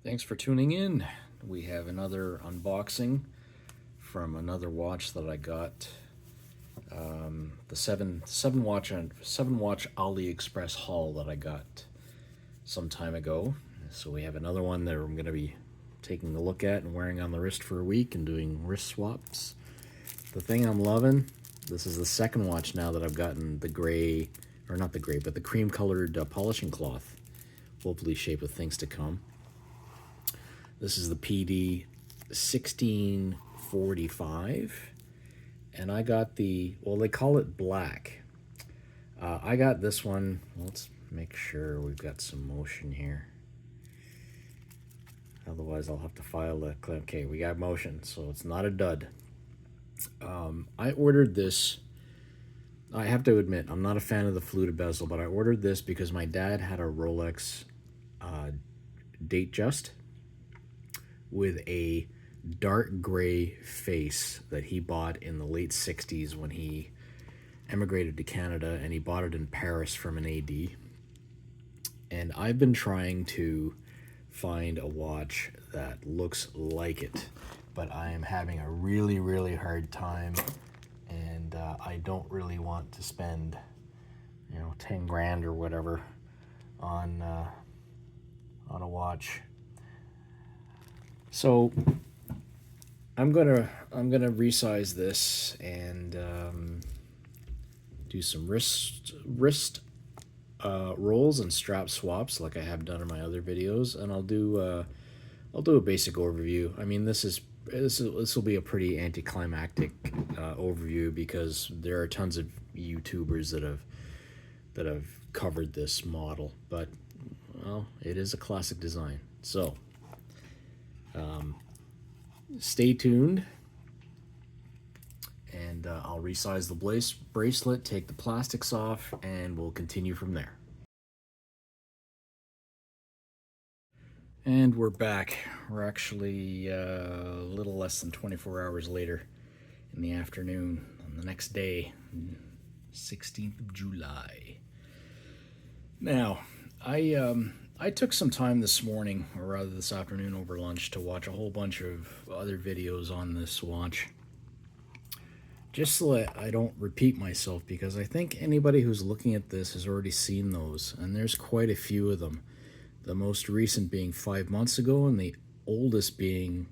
Thanks for tuning in. We have another unboxing from another watch that I got. The seven watch AliExpress haul that I got some time ago. So we have another one that I'm going to be taking a look at and wearing on the wrist for a week and doing wrist swaps. The thing I'm loving, this is the second watch now that I've gotten the gray, or not the gray, but the cream colored polishing cloth, hopefully shaped with things to come. This is the PD-1645, and I got the, well, they call it black. I got this one. Let's make sure we've got some motion here. Otherwise, I'll have to file a clip. Okay, we got motion, so it's not a dud. I ordered this. I have to admit, I'm not a fan of the fluted bezel, but I ordered this because my dad had a Rolex Datejust with a dark gray face that he bought in the late 60s when he emigrated to Canada, and he bought it in Paris from an AD. And I've been trying to find a watch that looks like it, but I am having a really hard time, and I don't really want to spend 10 grand or whatever on a watch. So I'm gonna resize this and do some wrist rolls and strap swaps like I have done in my other videos, and I'll do a basic overview. I mean, this will be a pretty anticlimactic overview because there are tons of YouTubers that have covered this model, but well, it is a classic design. So stay tuned, and I'll resize the bracelet, take the plastics off, and we'll continue from there. And we're back. We're actually a little less than 24 hours later in the afternoon on the next day, 16th of July. Now, I took some time this morning, or rather this afternoon over lunch, to watch a whole bunch of other videos on this watch, just so that I don't repeat myself, because I think anybody who's looking at this has already seen those, and there's quite a few of them. The most recent being 5 months ago, and the oldest being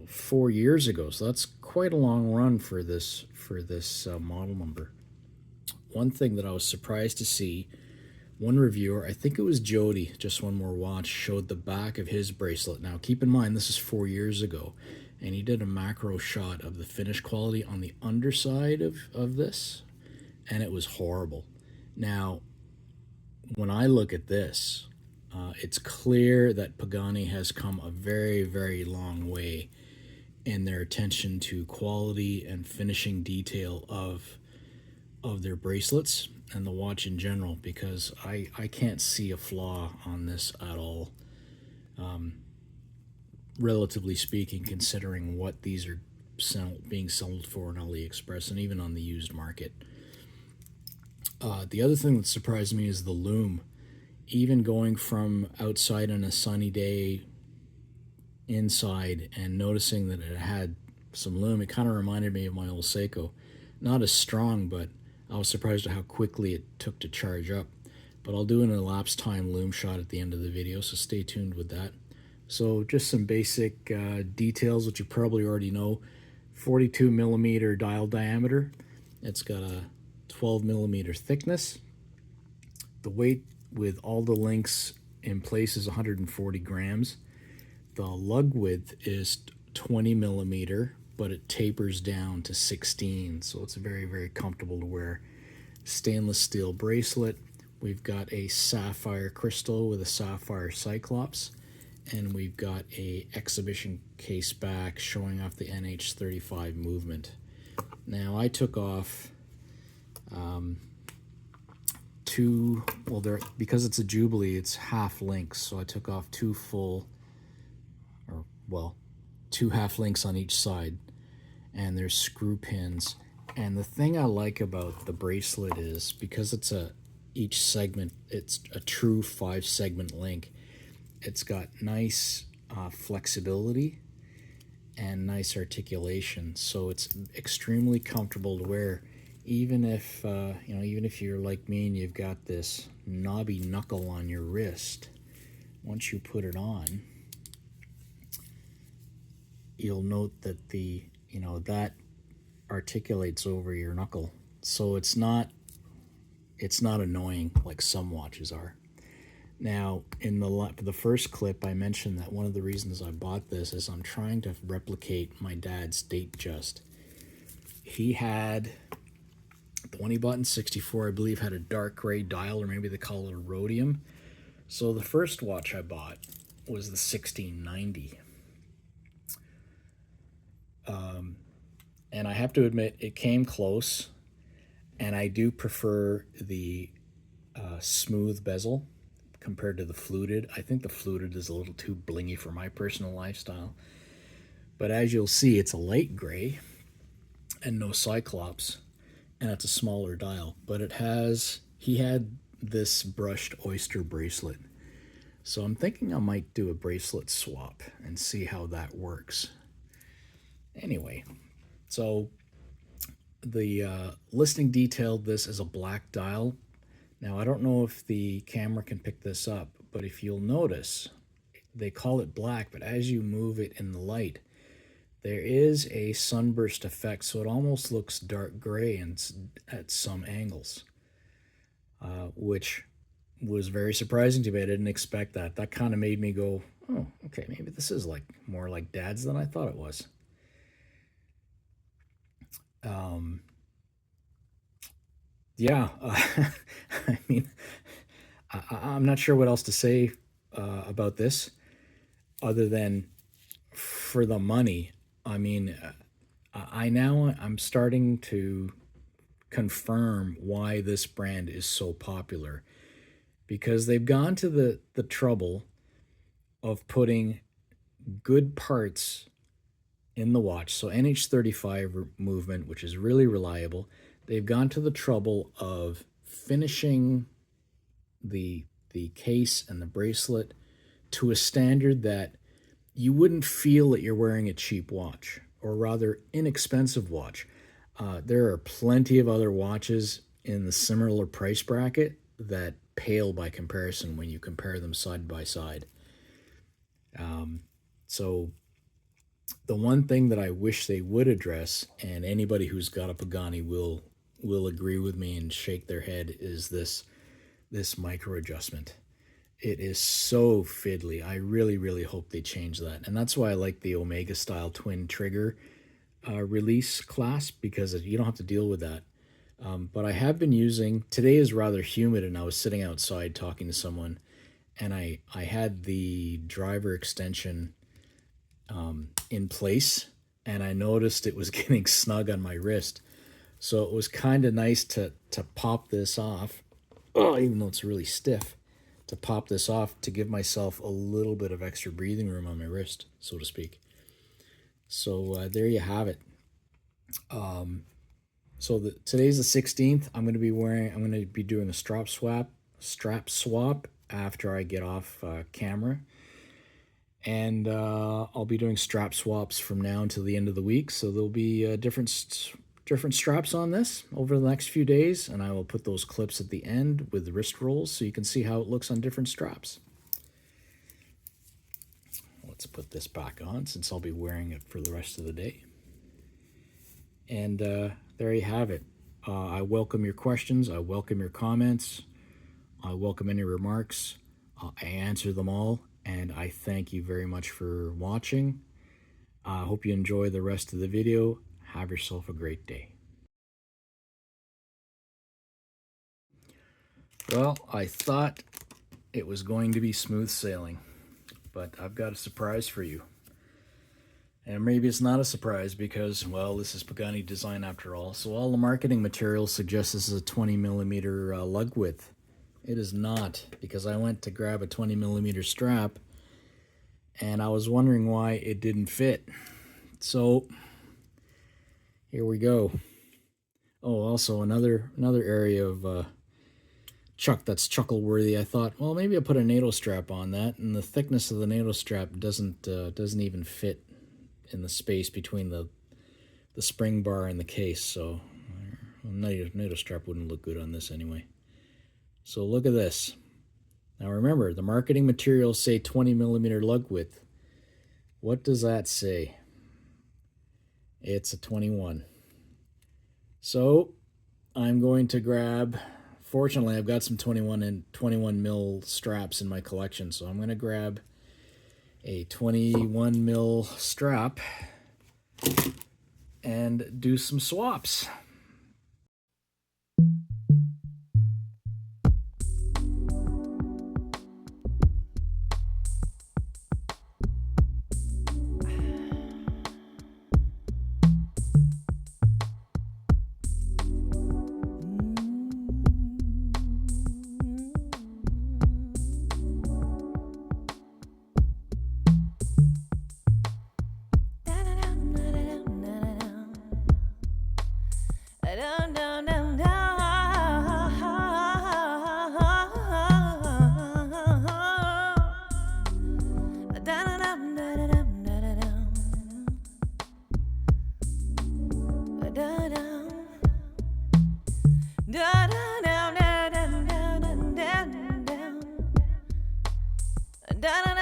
4 years ago. So that's quite a long run for this model number. One thing that I was surprised to see, one reviewer, I think it was Jody, Just One More Watch, showed the back of his bracelet. Now, keep in mind, this is 4 years ago, and he did a macro shot of the finish quality on the underside of this, and it was horrible. Now, when I look at this, it's clear that Pagani has come a very long way in their attention to quality and finishing detail of their bracelets and the watch in general, because I can't see a flaw on this at all, relatively speaking, considering what these are being sold for on AliExpress and even on the used market. The other thing that surprised me is the lume. Even going from outside on a sunny day inside and noticing that it had some lume, it kind of reminded me of my old Seiko. Not as strong, but I was surprised at how quickly it took to charge up. But I'll do an elapsed time lume shot at the end of the video, so stay tuned with that. So just some basic details, which you probably already know. 42 millimeter dial diameter. It's got a 12 millimeter thickness. The weight with all the links in place is 140 grams. The lug width is 20 millimeter, but it tapers down to 16, so it's very comfortable to wear. Stainless steel bracelet. We've got a sapphire crystal with a sapphire cyclops, and we've got a exhibition case back showing off the NH35 movement. Now, I took off because it's a Jubilee, it's half links, so I took off two half links on each side, and there's screw pins. And the thing I like about the bracelet is, because it's each segment, it's a true 5-segment link, it's got nice flexibility and nice articulation, so it's extremely comfortable to wear. Even if even if you're like me and you've got this knobby knuckle on your wrist, once you put it on, you'll note that that articulates over your knuckle, so it's not annoying like some watches are. Now, in the first clip, I mentioned that one of the reasons I bought this is I'm trying to replicate my dad's Datejust. He had, the one he bought in '64, I believe, had a dark gray dial, or maybe they call it a rhodium. So the first watch I bought was the 1690. And I have to admit, it came close, and I do prefer the smooth bezel compared to the fluted. I think the fluted is a little too blingy for my personal lifestyle. But as you'll see, it's a light gray and no cyclops, and it's a smaller dial. But he had this brushed oyster bracelet. So I'm thinking I might do a bracelet swap and see how that works. Anyway, so the listing detailed this as a black dial. Now, I don't know if the camera can pick this up, but if you'll notice, they call it black, but as you move it in the light, there is a sunburst effect, so it almost looks dark gray at some angles, which was very surprising to me. I didn't expect that. That kind of made me go, oh, okay, maybe this is more like Dad's than I thought it was. Yeah, I mean, I'm not sure what else to say about this other than for the money. I mean, I'm starting to confirm why this brand is so popular, because they've gone to the trouble of putting good parts in the watch. So NH35 movement, which is really reliable. They've gone to the trouble of finishing the case and the bracelet to a standard that you wouldn't feel that you're wearing a cheap watch, or rather inexpensive watch. There are plenty of other watches in the similar price bracket that pale by comparison when you compare them side by side. So the one thing that I wish they would address, and anybody who's got a Pagani will agree with me and shake their head, is this micro adjustment. It is so fiddly. I really, really hope they change that. And that's why I like the Omega style twin trigger release clasp, because you don't have to deal with that. But I have been using, today is rather humid, and I was sitting outside talking to someone, and I had the driver extension in place, and I noticed it was getting snug on my wrist. So it was kind of nice to pop this off, even though it's really stiff, to pop this off to give myself a little bit of extra breathing room on my wrist, so to speak. So there you have it. So today's the 16th. I'm going to be doing a strap swap after I get off camera. And I'll be doing strap swaps from now until the end of the week. So there'll be different straps on this over the next few days, and I will put those clips at the end with the wrist rolls so you can see how it looks on different straps. Let's put this back on, since I'll be wearing it for the rest of the day. And there you have it. I welcome your questions. I welcome your comments. I welcome any remarks. I answer them all. And I thank you very much for watching. I hope you enjoy the rest of the video. Have yourself a great day. Well, I thought it was going to be smooth sailing, but I've got a surprise for you. And maybe it's not a surprise because, well, this is Pagani Design after all. So all the marketing materials suggest this is a 20 millimeter lug width. It is not, because I went to grab a 20 millimeter strap and I was wondering why it didn't fit. So here we go. Oh, also another area of that's chuckle worthy. I thought, well, maybe I'll put a NATO strap on that, and the thickness of the NATO strap doesn't even fit in the space between the spring bar and the case. So NATO strap wouldn't look good on this anyway. So look at this. Now remember, the marketing materials say 20 millimeter lug width. What does that say? It's a 21. So I'm going to grab, fortunately I've got some 21 mil straps in my collection, so I'm going to grab a 21 mil strap and do some swaps. Da